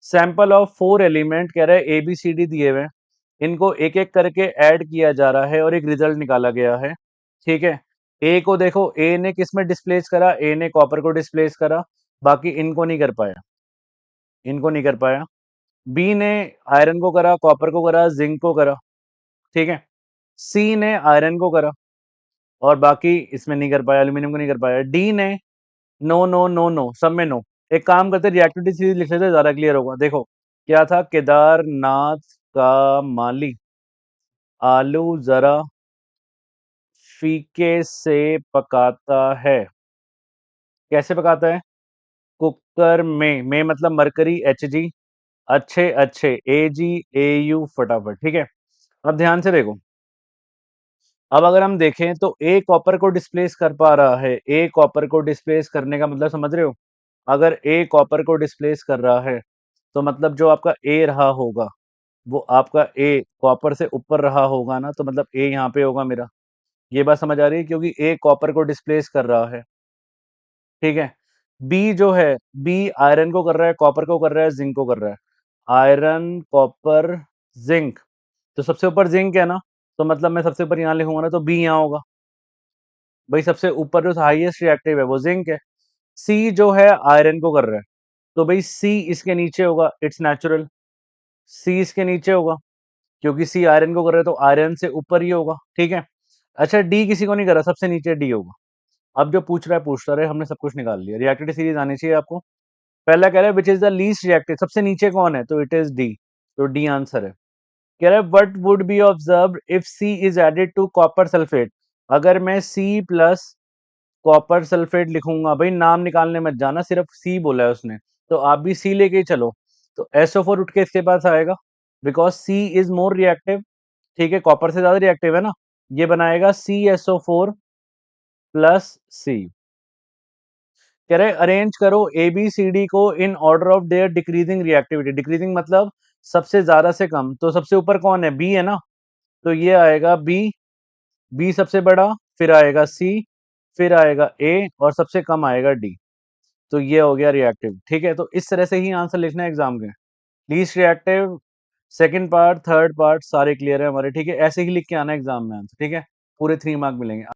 Sample of 4 element कह रहा है ABCD दिए हुए हैं, इनको एक एक करके ऐड किया जा रहा है और एक रिजल्ट निकाला गया है। ठीक है, ए को देखो, ए ने किस में डिस्प्लेस करा, ए ने कॉपर को डिस्प्लेस करा, बाकी इनको नहीं कर पाया, इनको नहीं कर पाया। बी ने आयरन को करा, कॉपर को करा, जिंक को करा। ठीक है, सी ने आयरन को करा और बाकी इसमें नहीं कर पाया, एल्यूमिनियम को नहीं कर पाया। डी ने नो नो नो नो, सब में नो। एक काम करते, रिएक्टिविटी सीरीज लिख लेते, ज्यादा क्लियर होगा। देखो क्या था, केदारनाथ का माली आलू जरा फीके से पकाता है। कैसे पकाता है? कुकर में मतलब मरकरी HG, अच्छे अच्छे AgAu, फटाफट। ठीक है, अब ध्यान से देखो, अब अगर हम देखें तो ए कॉपर को डिस्प्लेस कर पा रहा है। ए कॉपर को डिस्प्लेस करने का मतलब समझ रहे हो? अगर ए कॉपर को डिस्प्लेस कर रहा है तो मतलब जो आपका ए रहा होगा वो आपका ए कॉपर से ऊपर रहा होगा ना, तो मतलब ए यहाँ पे होगा मेरा। ये बात समझ आ रही है? क्योंकि ए कॉपर को डिस्प्लेस कर रहा है। ठीक है, बी जो है, बी आयरन को कर रहा है, कॉपर को कर रहा है, जिंक को कर रहा है। आयरन, कॉपर, जिंक, तो सबसे ऊपर जिंक है ना, तो मतलब मैं सबसे ऊपर यहाँ लिखूंगा ना, तो बी यहाँ होगा। भाई सबसे ऊपर जो हाईएस्ट रिएक्टिव है वो जिंक है। सी जो है आयरन को कर रहा है, तो भाई सी इसके नीचे होगा, इट्स नेचुरल। सी इसके नीचे होगा क्योंकि सी आयरन को कर रहा है, तो आयरन से ऊपर ही होगा। ठीक है, अच्छा डी किसी को नहीं कर रहा, सबसे नीचे डी होगा। अब जो पूछ रहा है पूछता रहे, हमने सब कुछ निकाल लिया। रिएक्टिविटी सीरीज आनी चाहिए आपको। पहला कह रहा है which is the least reactive, सबसे नीचे कौन है, तो इट इज डी, तो डी आंसर है। कह रहा है what would be observed if C is added to copper sulphate. अगर मैं सी प्लस कॉपर सल्फेट लिखूंगा, भाई नाम निकालने मत जाना, सिर्फ सी बोला है उसने, तो आप भी सी लेके ही चलो। तो SO4 उठ के इसके पास आएगा, because C is more reactive. ठीक है, कॉपर से ज्यादा रिएक्टिव है ना, ये बनाएगा CSO4 प्लस सी। कह रहे अरेंज करो ABCD को in order of their decreasing reactivity. Decreasing मतलब सबसे ज्यादा से कम, तो सबसे ऊपर कौन है, बी है ना, तो ये आएगा बी, बी सबसे बड़ा, फिर आएगा सी, फिर आएगा ए और सबसे कम आएगा डी। तो ये हो गया रिएक्टिव। ठीक है, तो इस तरह से ही आंसर लिखना है एग्जाम के। Least reactive, second part, third part सारे क्लियर है हमारे। ठीक है, ऐसे ही लिख के आना एग्जाम में आंसर। ठीक है, पूरे 3 मार्क मिलेंगे।